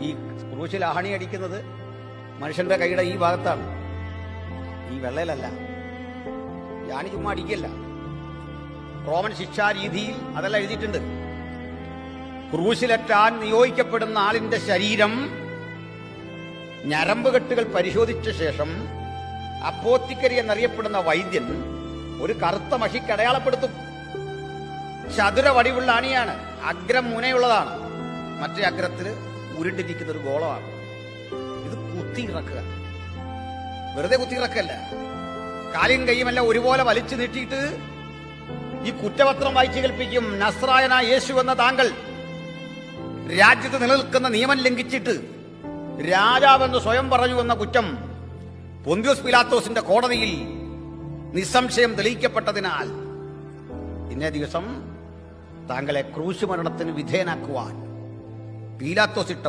ഈ ക്രൂശിൽ ആണി അടിക്കുന്നത് മനുഷ്യന്റെ കൈയുടെ ഈ ഭാഗത്താണ്, ഈ വെള്ളയിലല്ല. ആണി ചുമ്മാ അടിക്കല്ല. റോമൻ ശിക്ഷാരീതിയിൽ അതെല്ലാം എഴുതിയിട്ടുണ്ട്. ക്രൂശിലേറ്റാൻ നിയോഗിക്കപ്പെടുന്ന ആളിന്റെ ശരീരം ഞരമ്പുകെട്ടുകൾ പരിശോധിച്ച ശേഷം അപ്പോത്തിക്കരി എന്നറിയപ്പെടുന്ന വൈദ്യൻ ഒരു കറുത്ത മഷിക്ക് അടയാളപ്പെടുത്തും. ചതുര വടിവുള്ള അണിയാണ്, അഗ്രം മുനയുള്ളതാണ്, മറ്റേ അഗ്രത്തില് ഉരുണ്ടിരിക്കുന്ന ഒരു ഗോളമാണ്. ഇത് കുത്തിയിറക്കുക, വെറുതെ കുത്തിയിറക്കല്ല. കാലും കൈയുമെല്ലാം ഒരുപോലെ വലിച്ചു നീട്ടിയിട്ട് ഈ കുറ്റപത്രം വായിച്ചു കേൾപ്പിക്കും. നസ്രായനായ യേശു എന്ന താങ്കൾ രാജ്യത്ത് നിലനിൽക്കുന്ന നിയമം ലംഘിച്ചിട്ട് രാജാവെന്ന് സ്വയം പറഞ്ഞു എന്ന കുറ്റം പൊന്തിയോസ് പീലാത്തോസിന്റെ കോടതിയിൽ നിസ്സംശയം തെളിയിക്കപ്പെട്ടതിനാൽ ഇന്നേ ദിവസം താങ്കളെ ക്രൂശ് മരണത്തിന് വിധേയനാക്കുവാൻ പീലാത്തോസ് ഇട്ട